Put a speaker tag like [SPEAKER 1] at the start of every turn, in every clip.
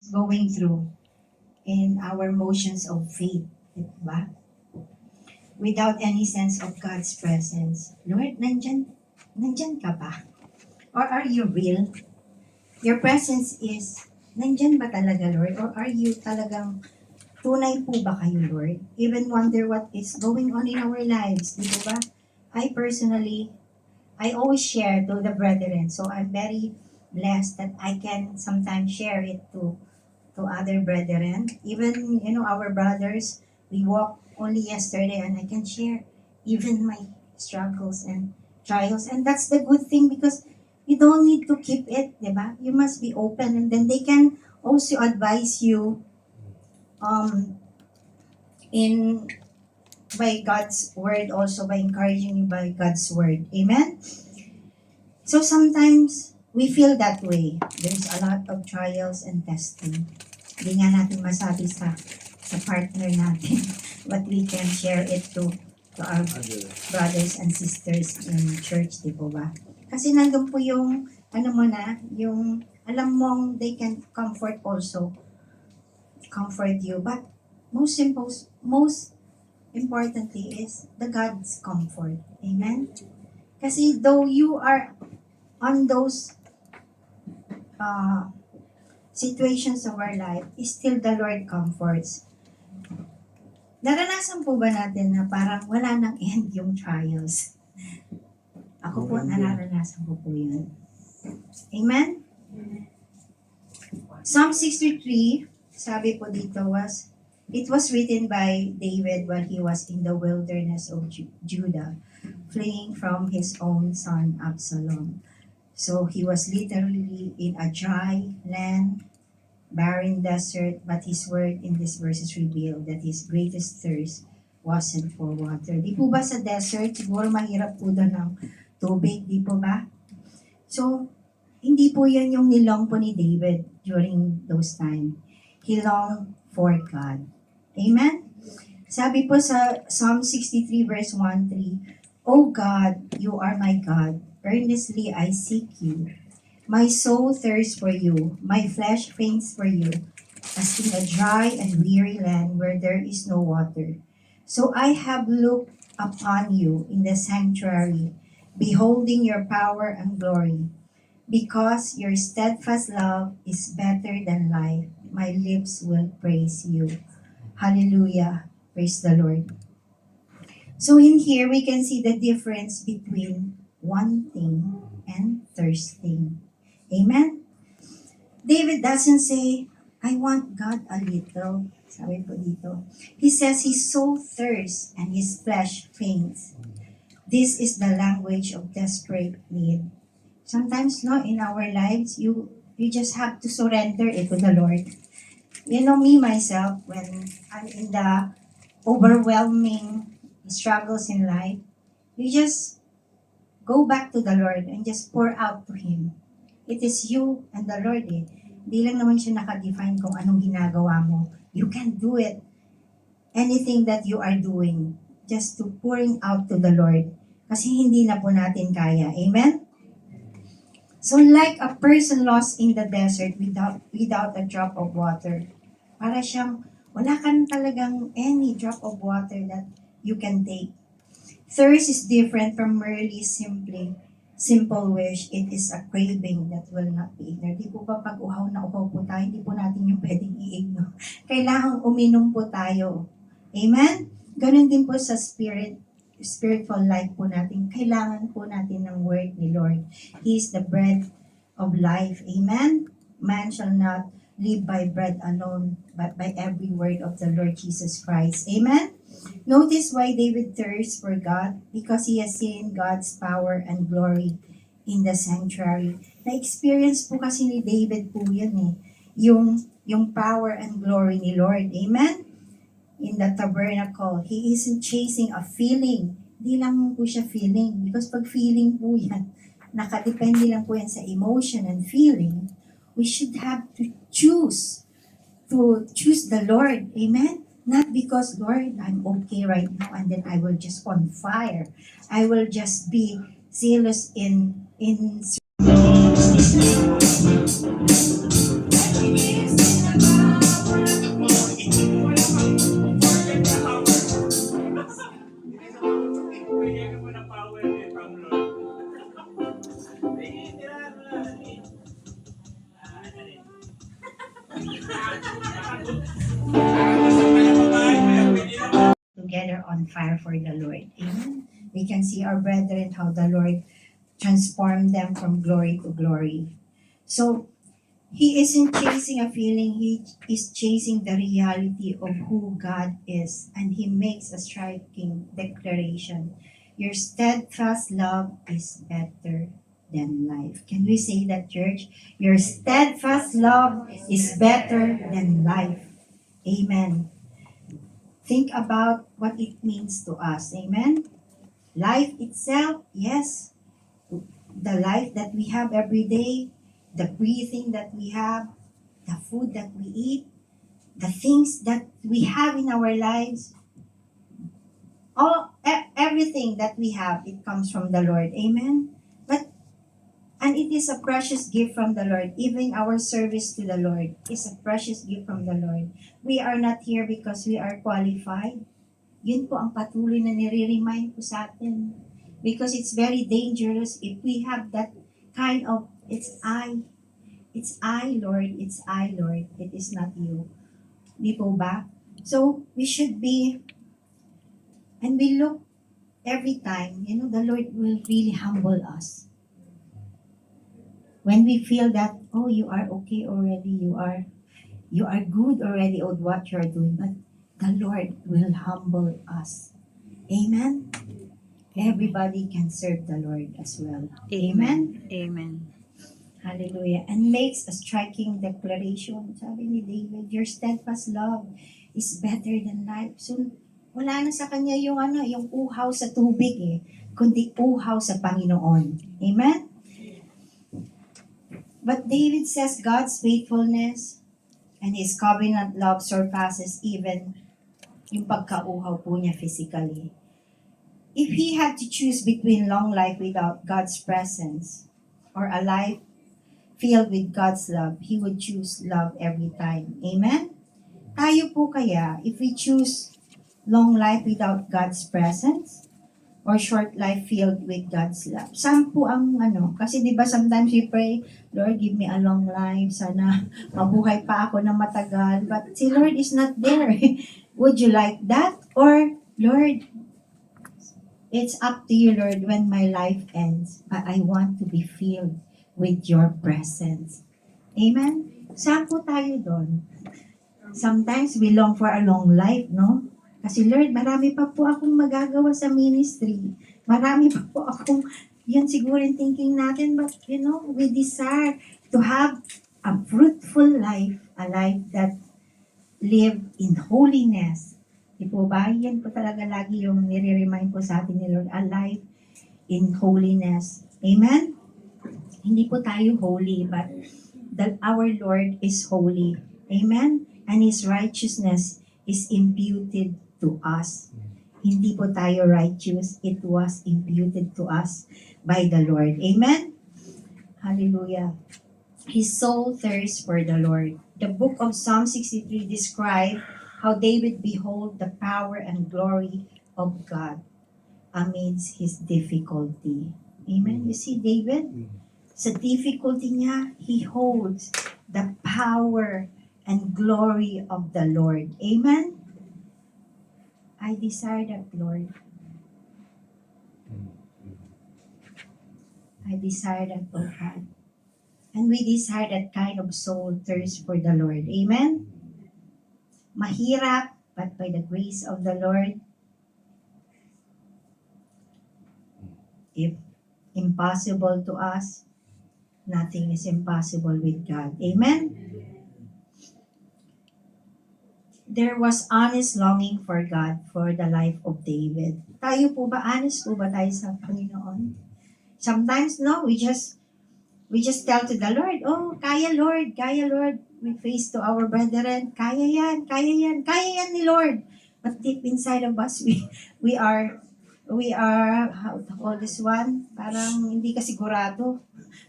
[SPEAKER 1] going through in our motions of faith, di ba? Without any sense of God's presence. Lord, nandyan ka ba? Or are you real? Your presence is, nandyan ba talaga, Lord? Or are you talagang, tunay po ba kayo, Lord? Even wonder what is going on in our lives, di ba? I personally, I always share to the brethren. So I'm very blessed that I can sometimes share it to other brethren. Even, our brothers, we walked only yesterday and I can share even my struggles and trials. And that's the good thing because you don't need to keep it, di ba? You must be open and then they can also advise you in by God's word, also by encouraging you by God's word. Amen? So sometimes we feel that way. There's a lot of trials and testing. Hindi nga natin masabi sa partner natin, but we can share it to our brothers and sisters in church, di po ba? Kasi nandun po yung, yung alam mong they can comfort also, comfort you. But most importantly is the God's comfort. Amen? Kasi though you are on those situations of our life, still the Lord comforts. Naranasan po ba natin na parang wala nang end yung trials? Ako po, naranasan ko po yun. Amen? Psalm 63, sabi po dito it was written by David while he was in the wilderness of Judah, fleeing from his own son Absalom. So he was literally in a dry land, barren desert, but his word in these verses revealed that his greatest thirst wasn't for water. Di po ba sa desert, siguro mahirap po doon ng tubig, di po ba? So, hindi po yan yung nilong po ni David during those time. He longed for God. Amen? Sabi po sa Psalm 63 verse 1-3, O God, you are my God. Earnestly I seek you. My soul thirsts for you. My flesh faints for you, as in a dry and weary land where there is no water. So I have looked upon you in the sanctuary, beholding your power and glory. Because your steadfast love is better than life, my lips will praise you. Hallelujah. Praise the Lord. So in here, we can see the difference between wanting and thirsting. Amen? David doesn't say, I want God a little. Sabi po dito. He says his soul thirsts and his flesh faints. This is the language of desperate need. Sometimes, in our lives, you just have to surrender it to the Lord. You know me, myself, when I'm in the overwhelming struggles in life, you just go back to the Lord and just pour out to Him. It is you and the Lord eh. Hindi lang naman siya nakadefine kung anong ginagawa mo. You can do it. Anything that you are doing, just to pouring out to the Lord. Kasi hindi na po natin kaya. Amen? So like a person lost in the desert without a drop of water, para siyang wala kang talagang any drop of water that you can take. Thirst is different from merely simple wish. It is a craving that will not be ignored. Di po ba pag uhaw na uhaw po tayo, hindi po natin yung pwedeng i-ignore. Kailangang uminom po tayo. Amen? Ganun din po sa spiritual life po natin. Kailangan po natin ng word ni Lord. He is the bread of life. Amen? Man shall not live by bread alone, but by every word of the Lord Jesus Christ. Amen? Notice why David thirsts for God, because he has seen God's power and glory in the sanctuary. Na-experience po kasi ni David po yun eh. Yung power and glory ni Lord. Amen? In the tabernacle, he isn't chasing a feeling. Hindi lang po siya feeling. Because pag feeling po yan, nakadepende lang po yan sa emotion and feeling. We should have to choose the Lord. Amen? Not because, Lord, I'm okay right now and then I will just on fire. I will just be zealous in Together on fire for the Lord. Amen. We can see our brethren how the Lord transformed them from glory to glory. So he isn't chasing a feeling, he is chasing the reality of who God is. And he makes a striking declaration. Your steadfast love is better than life. Can we say that, church? Your steadfast love is better than life. Amen. Think about what it means to us. Amen. Life itself, yes. The life that we have every day, the breathing that we have, the food that we eat, the things that we have in our lives, everything that we have, it comes from the Lord. Amen. And it is a precious gift from the Lord. Even our service to the Lord is a precious gift from the Lord. We are not here because we are qualified. Yun po ang patuloy na nire-remind po sa atin. Because it's very dangerous if we have that kind of, it's I, Lord, it is not you. Di po ba? So, we should be, and we look every time, the Lord will really humble us. When we feel that, oh, you are okay already, you are good already on what you are doing, but the Lord will humble us. Amen? Everybody can serve the Lord as well. Amen?
[SPEAKER 2] Amen.
[SPEAKER 1] Hallelujah. And makes a striking declaration. Sabi ni David, your steadfast love is better than life. So, wala na sa kanya yung uhaw sa tubig kundi uhaw sa Panginoon. Amen? But David says God's faithfulness and His covenant love surpasses even yung pagkauhaw po niya physically. If he had to choose between long life without God's presence or a life filled with God's love, he would choose love every time. Amen? Tayo po kaya, if we choose long life without God's presence or short life filled with God's love, saan po ang kasi di ba sometimes we pray, Lord, give me a long life, sana mabuhay pa ako na matagal, but si Lord is not there. Would you like that? Or, Lord, it's up to you, Lord, when my life ends, but I want to be filled with your presence. Amen? Saan po tayo doon? Sometimes we long for a long life, no? Kasi Lord, marami pa po akong magagawa sa ministry. Marami pa po akong, yan siguro yung thinking natin, but we desire to have a fruitful life, a life that live in holiness. Di po ba? Yan po talaga lagi yung nire-remind po sa atin ni Lord, a life in holiness. Amen? Hindi po tayo holy, but that our Lord is holy. Amen? And His righteousness is imputed to us. Hindi po tayo righteous. It was imputed to us by the Lord. Amen? Hallelujah. His soul thirsts for the Lord. The book of Psalm 63 describes how David behold the power and glory of God amidst his difficulty. Amen? You see, David, sa difficulty niya, he holds the power and glory of the Lord. Amen? I desire that, Lord. I desire that, oh God. And we desire that kind of soul thirst for the Lord. Amen? Mahirap, but by the grace of the Lord, if impossible to us, nothing is impossible with God. Amen? There was honest longing for God for the life of David. Tayo po ba, honest po ba tayo sa Panginoon? Sometimes, no, we just tell to the Lord, oh, kaya Lord. We face to our brethren, kaya yan ni Lord. But deep inside of us, we are, how to call this one? Parang hindi ka sigurado.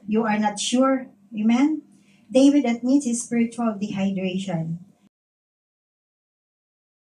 [SPEAKER 1] You are not sure. Amen? David admits his spiritual dehydration.